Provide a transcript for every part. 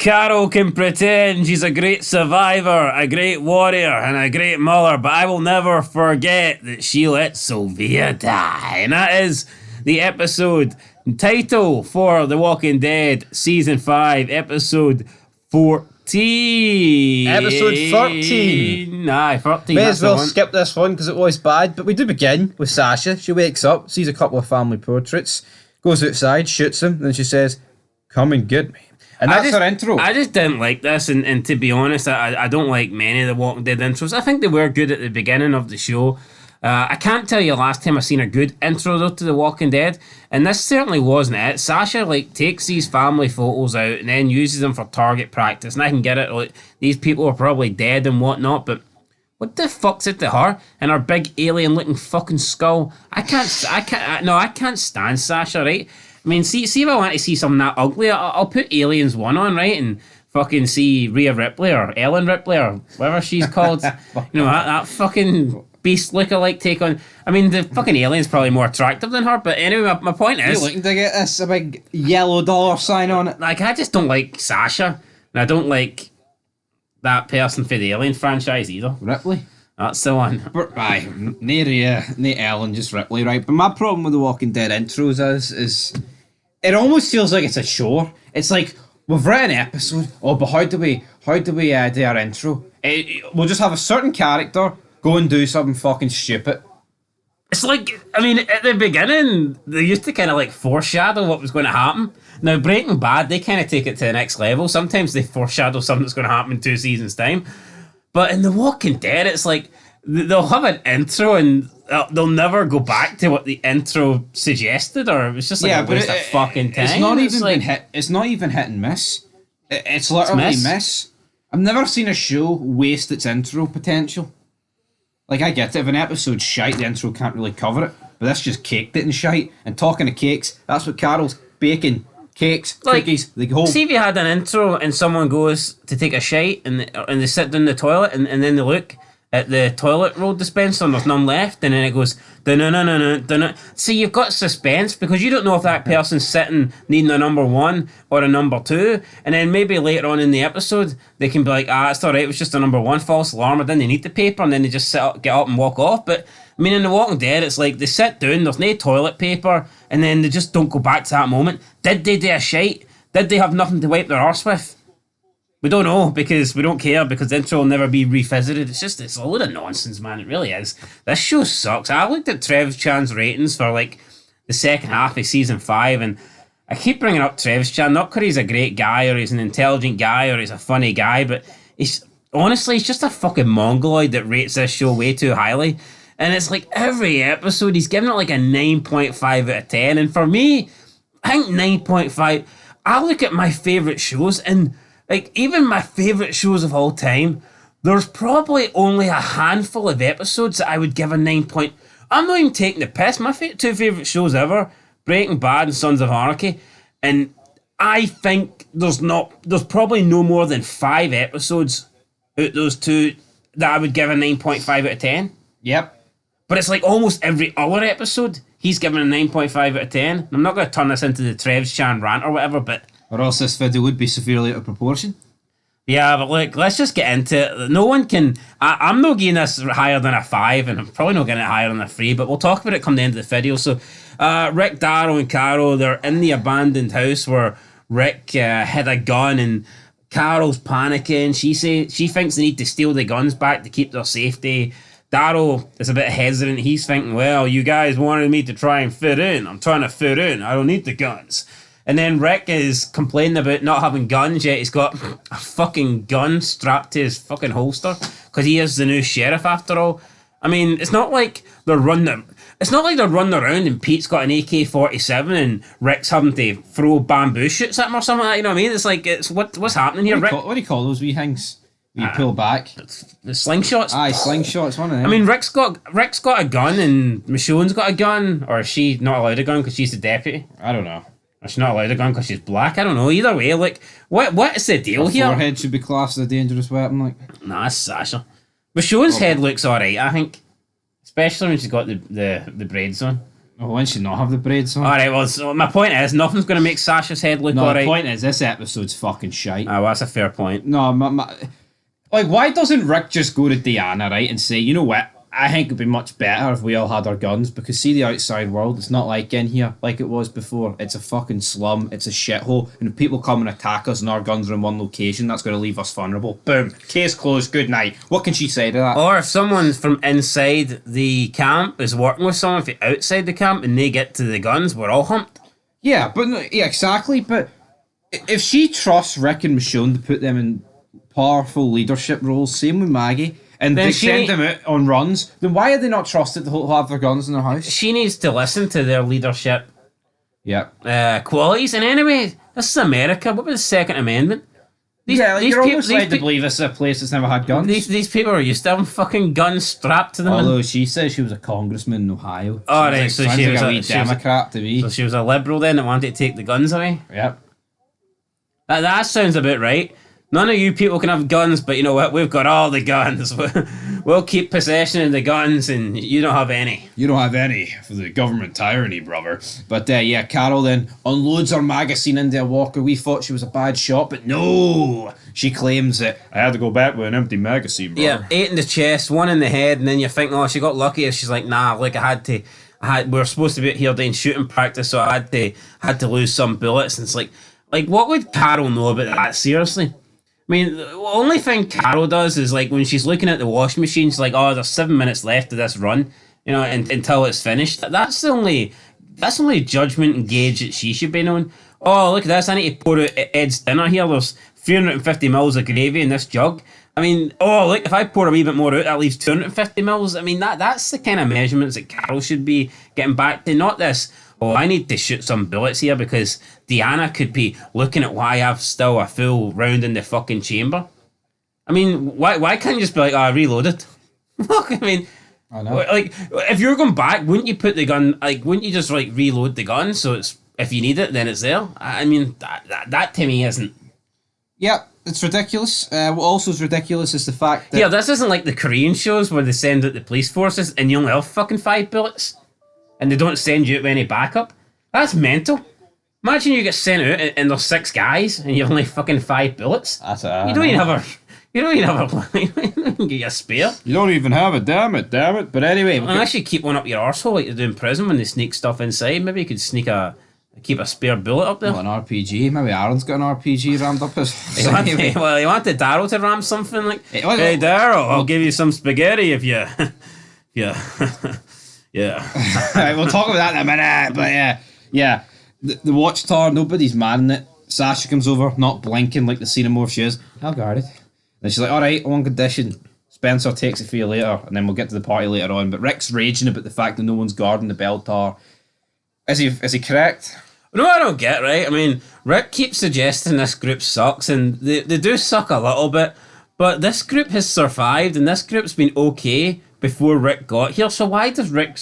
Carol can pretend she's a great survivor, a great warrior, and a great mother, but I will never forget that she let Sylvia die. And that is the episode title for The Walking Dead Season 5, Episode 14. Episode 13. Aye, 13. May as well skip this one because it was bad, but we do begin with Sasha. She wakes up, sees a couple of family portraits, goes outside, shoots them, then she says, "Come and get me." And that's her intro. I just didn't like this, and to be honest, I don't like many of the Walking Dead intros. I think they were good at the beginning of the show. I can't tell you last time I seen a good intro though to The Walking Dead, and this certainly wasn't it. Sasha takes these family photos out and then uses them for target practice, and I can get it. These people are probably dead and whatnot, but what the fuck's it to her and her big alien-looking fucking skull? I can't stand Sasha, right? I mean, see if I want to see something that ugly, I'll put Aliens 1 on, right, and fucking see Rhea Ripley or Ellen Ripley or whatever she's called. that fucking beast lookalike take on. I mean, the fucking alien's probably more attractive than her, but anyway, my point is... You're looking to get a big yellow dollar sign on it? I just don't like Sasha, and I don't like that person for the Alien franchise either. Ripley? That's the one. But, aye, nae Rhea, nae Ellen, just Ripley, right? But my problem with The Walking Dead intros is it almost feels like it's a show. It's like, we've written an episode, but how do we do our intro? We'll just have a certain character go and do something fucking stupid. It's like, I mean, at the beginning, they used to kind of foreshadow what was going to happen. Now, Breaking Bad, they kind of take it to the next level. Sometimes they foreshadow something that's going to happen in 2 seasons' time. But in The Walking Dead, it's like, they'll have an intro and they'll never go back to what the intro suggested, or it was just a waste of fucking time. It's not even hit and miss. It's literally miss. I've never seen a show waste its intro potential. I get it, if an episode's shite, the intro can't really cover it, but this just caked it in shite. And talking of cakes, that's what Carol's baking. Cakes, cookies, the whole... See if you had an intro and someone goes to take a shite and they sit down the toilet and then they look at the toilet roll dispenser and there's none left, and then it goes dun-dun-dun-dun-dun-dun. See, you've got suspense because you don't know if that person's sitting needing a number 1 or a number 2, and then maybe later on in the episode they can be like, it's alright, it was just a number 1, false alarm, and then they need the paper and then they just get up and walk off. But I mean, in The Walking Dead, it's like they sit down, there's no toilet paper, and then they just don't go back to that moment. Did they do a shite? Did they have nothing to wipe their arse with? We don't know because we don't care, because the intro will never be revisited. It's a load of nonsense, man. It really is. This show sucks. I looked at Trev Chan's ratings for the second half of season 5, and I keep bringing up Trev Chan, not because he's a great guy or he's an intelligent guy or he's a funny guy, but he's just a fucking mongoloid that rates this show way too highly. And it's like every episode he's giving it a 9.5 out of 10. And for me, I think 9.5, I look at my favourite shows and even my favourite shows of all time, there's probably only a handful of episodes that I would give a 9 point. I'm not even taking the piss. My 2 favourite shows ever, Breaking Bad and Sons of Anarchy, and I think there's probably no more than 5 episodes out those 2 that I would give a 9.5 out of 10. Yep. But it's almost every other episode, he's given a 9.5 out of 10. I'm not going to turn this into the Trev Chan rant or whatever, but... Or else this video would be severely out of proportion. Yeah, but look, let's just get into it. No one can... I'm not getting this higher than a 5, and I'm probably not getting it higher than a 3, but we'll talk about it come the end of the video. So, Rick, Darrow, and Carol, they're in the abandoned house where Rick had a gun, and Carol's panicking. She thinks they need to steal the guns back to keep their safety. Darrow is a bit hesitant. He's thinking, well, you guys wanted me to try and fit in. I'm trying to fit in. I don't need the guns. And then Rick is complaining about not having guns, yet he's got a fucking gun strapped to his fucking holster because he is the new sheriff after all. I mean, it's not like they're running around and Pete's got an AK-47 and Rick's having to throw bamboo shoots at him or something like that, you know what I mean? What's happening here, Rick? What do you call those wee things? You pull back. The slingshots? Aye, slingshots, one of them. I mean, Rick's got a gun and Michonne's got a gun, or is she not allowed a gun because she's the deputy? I don't know. Or she's not allowed a gun because she's black? I don't know. Either way, what is the deal here? Her forehead should be classed as a dangerous weapon, Nah, it's Sasha. Michonne's head looks alright, I think. Especially when she's got the braids on. Oh, when she not have the braids on? Alright, well, so my point is, nothing's going to make Sasha's head look No, alright. the point is, this episode's fucking shite. Well, that's a fair point. No, like, why doesn't Rick just go to Deanna, right, and say, you know what? I think it'd be much better if we all had our guns, because see the outside world, it's not like in here, like it was before. It's a fucking slum, it's a shithole, and if people come and attack us and our guns are in one location, that's going to leave us vulnerable. Boom. Case closed, good night. What can she say to that? Or if someone from inside the camp is working with someone from outside the camp and they get to the guns, we're all humped. Yeah, but yeah, exactly, but if she trusts Rick and Michonne to put them in powerful leadership roles, same with Maggie, and then they send them out on runs, then why are they not trusted to have their guns in their house? She needs to listen to their leadership qualities. And anyway, this is America. What about the Second Amendment? You're almost led to believe this is a place that's never had guns. These people are used to having fucking guns strapped to them. Although she says she was a congressman in Ohio. Oh, right, so she was a wee Democrat to me. So she was a liberal then that wanted to take the guns away? Yep. That sounds about right. None of you people can have guns, but you know what? We've got all the guns. We'll keep possession of the guns, and you don't have any. You don't have any for the government tyranny, brother. But yeah, Carol then unloads her magazine into a walker. We thought she was a bad shot, but no. She claims that I had to go back with an empty magazine, brother. Yeah, 8 in the chest, 1 in the head, and then you think, oh, she got lucky. She's like, nah, like we were supposed to be out here doing shooting practice, so I had to lose some bullets. And it's like what would Carol know about that? Seriously. I mean, the only thing Carol does is, like, when she's looking at the washing machine, she's like, oh, there's 7 minutes left of this run, you know, until it's finished. That's the only judgment and gauge that she should be knowing. Oh, look at this, I need to pour out Ed's dinner here. There's 350 mils of gravy in this jug. I mean, oh, look, if I pour a wee bit more out, that leaves 250 mils. I mean, that's the kind of measurements that Carol should be getting back to, not this, oh, I need to shoot some bullets here because Deanna could be looking at why I've still a full round in the fucking chamber. I mean, why can't you just be like, oh, I reloaded? Look, I mean, I know. Like, if you're going back, wouldn't you put the gun, like, wouldn't you just, like, reload the gun so it's, if you need it, then it's there? I mean, that to me isn't. Yeah, it's ridiculous. What also is ridiculous is the fact that... Yeah, this isn't like the Korean shows where they send out the police forces and you only have fucking 5 bullets. And they don't send you out with any backup. That's mental. Imagine you get sent out and there's 6 guys and you only fucking 5 bullets. You don't even have get a spare. You don't even have it, damn it. But anyway, unless you keep one up your arsehole like they do in prison when they sneak stuff inside, maybe you could keep a spare bullet up there. What, an RPG? Maybe Aaron's got an RPG rammed up his... He wanted Daryl to ram something like, hey Daryl, I'll give you some spaghetti if you... Yeah. Right, we'll talk about that in a minute. But yeah. The watchtower, nobody's mad in it. Sasha comes over, not blinking like the xenomorph she is. I'll guard it. And she's like, alright, on condition. Spencer takes it for you later, and then we'll get to the party later on. But Rick's raging about the fact that no one's guarding the bell tower. Is he correct? No, I don't get, right? I mean, Rick keeps suggesting this group sucks, and they do suck a little bit, but this group has survived, and this group's been okay before Rick got here, so why does Rick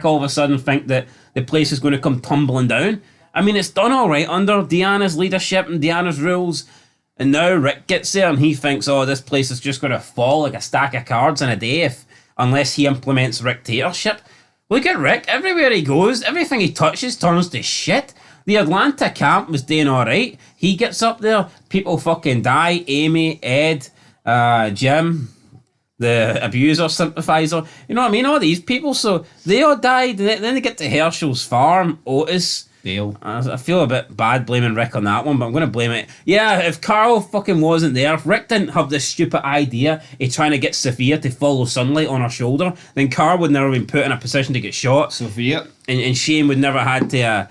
all of a sudden think that the place is going to come tumbling down? I mean, it's done all right under Deanna's leadership and Deanna's rules, and now Rick gets there and he thinks, oh, this place is just going to fall like a stack of cards in a day unless he implements dictatorship. Look at Rick, everywhere he goes, everything he touches turns to shit. The Atlanta camp was doing all right. He gets up there, people fucking die. Amy, Ed, Jim, the abuser, sympathizer, you know what I mean? All these people, so they all died. Then they get to Herschel's farm, Otis. Dale. I feel a bit bad blaming Rick on that one, but I'm going to blame it. Yeah, if Carl fucking wasn't there, if Rick didn't have this stupid idea of trying to get Sophia to follow sunlight on her shoulder, then Carl would never have been put in a position to get shot. Sophia. And Shane would never had to,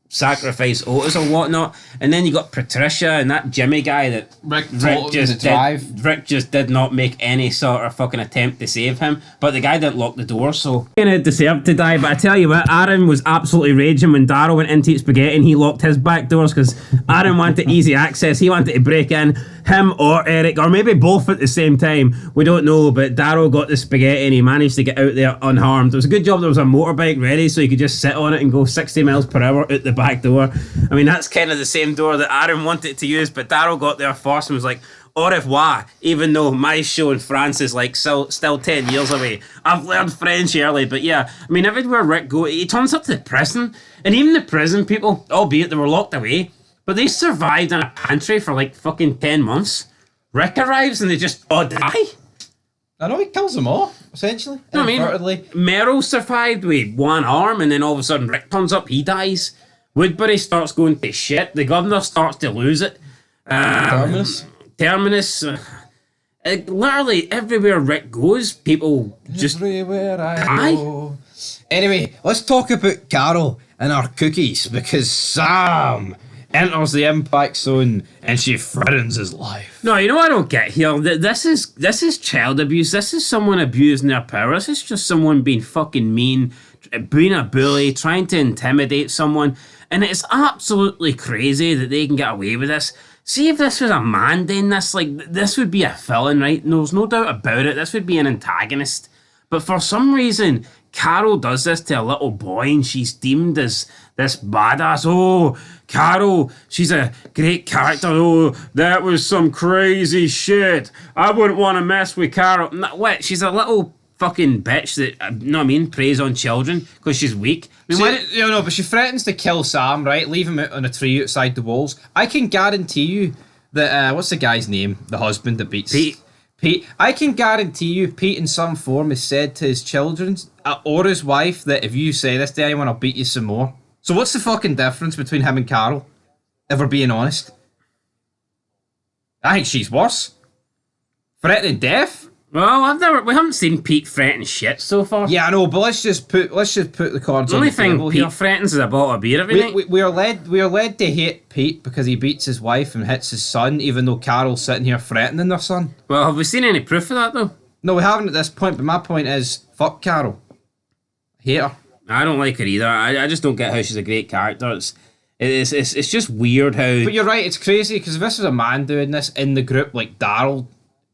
sacrifice Otis or whatnot. And then you got Patricia and that Jimmy guy that Rick just did not make any sort of fucking attempt to save him. But the guy didn't lock the door, so he deserved to die. But I tell you what, Aaron was absolutely raging when Daryl went in to eat spaghetti and he locked his back doors because Aaron wanted easy access. He wanted to break in, him or Eric, or maybe both at the same time. We don't know, but Daryl got the spaghetti and he managed to get out there unharmed. It was a good job there was a motorbike ready so he could just sit on it and go 60 miles per hour out the back door. I mean, that's kind of the same door that Aaron wanted to use, but Daryl got there first and was like, au revoir, even though my show in France is like still 10 years away. I've learned French early, but yeah, I mean, everywhere Rick goes, he turns up to the prison, and even the prison people, albeit they were locked away, but they survived in a pantry for like fucking 10 months. Rick arrives and they just all die. I know, he kills them all, essentially. I mean, Meryl survived with one arm, and then all of a sudden Rick turns up, he dies. Woodbury starts going to shit. The governor starts to lose it. Terminus. Literally everywhere Rick goes, people just everywhere I go. Anyway, let's talk about Carol and her cookies, because Sam enters the impact zone and she threatens his life. No, you know what I don't get here? This is child abuse. This is someone abusing their power. This is just someone being fucking mean, being a bully, trying to intimidate someone. And it's absolutely crazy that they can get away with this. See, if this was a man doing this, like, this would be a villain, right? There's no doubt about it. This would be an antagonist. But for some reason, Carol does this to a little boy, and she's deemed as this badass. Oh, Carol, she's a great character. Oh, that was some crazy shit. I wouldn't want to mess with Carol. What? She's a little fucking bitch that, you know what I mean, preys on children because she's weak. I mean, but she threatens to kill Sam, right? Leave him out on a tree outside the walls. I can guarantee you that, what's the guy's name? The husband that beats... Pete. I can guarantee you Pete in some form has said to his children or his wife that if you say this to anyone, I'll beat you some more. So what's the fucking difference between him and Carol? If we're being honest. I think she's worse. Threatening death? Well, we haven't seen Pete threaten shit so far. Yeah, I know, but let's just put the cards on the table. The only thing Pete threatens is a bottle of beer every night. We are led to hate Pete because he beats his wife and hits his son, even though Carol's sitting here threatening their son. Well, have we seen any proof of that though? No, we haven't at this point. But my point is, fuck Carol. I hate her. I don't like her either. I just don't get how she's a great character. It's just weird how. But you're right. It's crazy because if this was a man doing this in the group, like Daryl,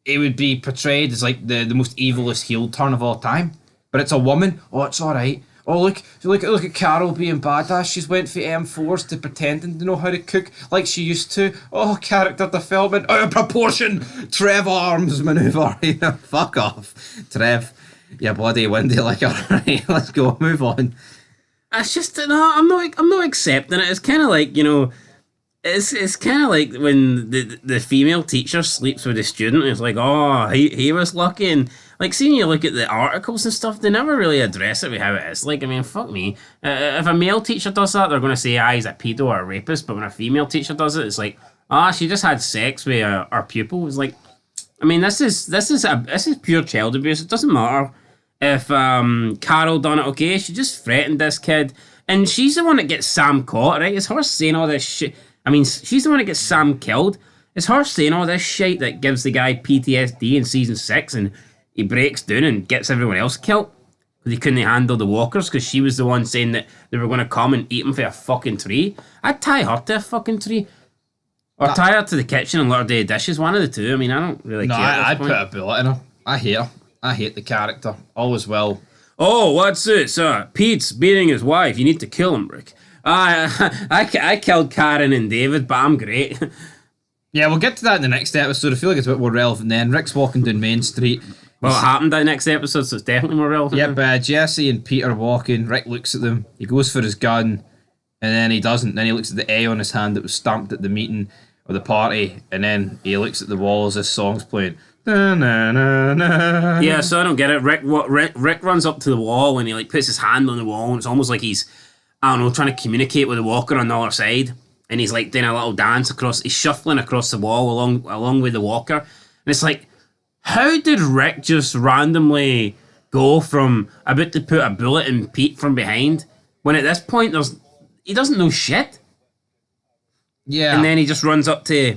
it would be portrayed as like the most evilest heel turn of all time. But it's a woman. Oh, it's all right. Oh, look at Carol being badass. She's went for M4s to pretending to know how to cook like she used to. Oh, character development out of proportion. Trev arms maneuver. Fuck off, Trev. Yeah, bloody windy like her. Right, let's go. Move on. It's just no. I'm not accepting it. It's kind of like, you know. It's kind of like when the female teacher sleeps with the student. It's like, oh, he was lucky. And like, seeing you look at the articles and stuff, they never really address it with how it is. Like, I mean, fuck me. If a male teacher does that, they're going to say, he's a pedo or a rapist. But when a female teacher does it, it's like, she just had sex with our pupil. It's like, I mean, this is pure child abuse. It doesn't matter if Carol done it. Okay, she just threatened this kid, and she's the one that gets Sam caught. Right? It's her saying all this shit. I mean, she's the one that gets Sam killed. It's her saying all this shit that gives the guy PTSD in season 6, and he breaks down and gets everyone else killed because he couldn't handle the walkers because she was the one saying that they were going to come and eat him for a fucking tree. I'd tie her to a fucking tree. Or tie her to the kitchen and let her do the dishes. One of the two. I mean, I don't really care. I'd put a bullet in her. I hate her. I hate the character. Always will. Oh, what's this? Pete's beating his wife. You need to kill him, Rick. I killed Karen and David, but I'm great. Yeah, we'll get to that in the next episode. I feel like it's a bit more relevant then. Rick's walking down Main Street. Well, it happened that next episode, so it's definitely more relevant. Yep, Jesse and Pete are walking. Rick looks at them. He goes for his gun, and then he doesn't. Then he looks at the A on his hand that was stamped at the meeting or the party, and then he looks at the wall as this song's playing. Na, na, na, na. Yeah, so I don't get it. Rick runs up to the wall and he like puts his hand on the wall, and it's almost like he's, I don't know, trying to communicate with the walker on the other side. And he's like doing a little dance across, he's shuffling across the wall along with the walker. And it's like, how did Rick just randomly go from about to put a bullet in Pete from behind when at this point he doesn't know shit? Yeah. And then he just runs up to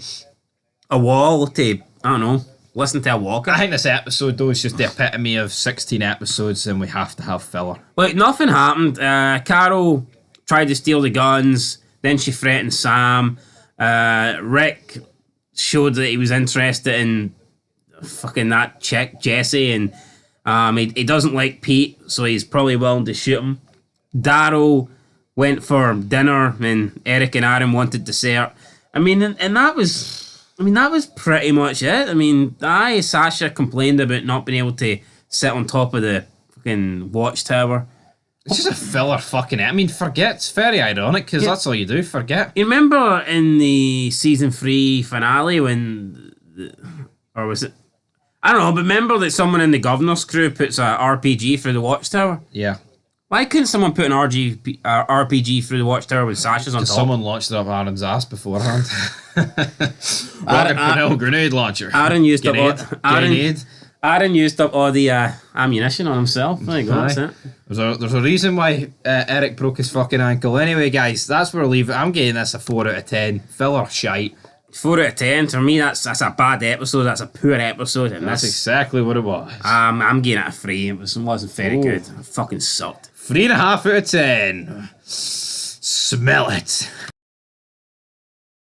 a wall to, I don't know, listen to a walker. I think this episode, though, is just the epitome of 16 episodes and we have to have filler. Like, nothing happened. Carol tried to steal the guns, then she threatened Sam. Rick showed that he was interested in fucking that chick, Jesse, and he doesn't like Pete, so he's probably willing to shoot him. Daryl went for dinner, and Eric and Aaron wanted dessert. I mean, and that was I mean, that was pretty much it. I mean, Sasha complained about not being able to sit on top of the fucking watchtower. It's just a filler fucking. I mean, forget. It's very ironic because that's all you do. Forget. You remember in the season 3 finale or was it? I don't know, but remember that someone in the governor's crew puts a RPG through the watchtower? Yeah. Why couldn't someone put an RPG through the watchtower with Sasha's on top? Someone launched it up Aaron's ass beforehand. Grenade launcher. Aaron used up all the ammunition on himself. There you go, that's it. There's a reason why Eric broke his fucking ankle. Anyway, guys, that's where I'll leave it. I'm getting this a 4 out of 10. Filler shite. 4 out of 10. For me, that's a bad episode. That's a poor episode. And that's exactly what it was. I'm getting it a 3. It wasn't very good. It fucking sucked. 3.5 out of 10. Smell it.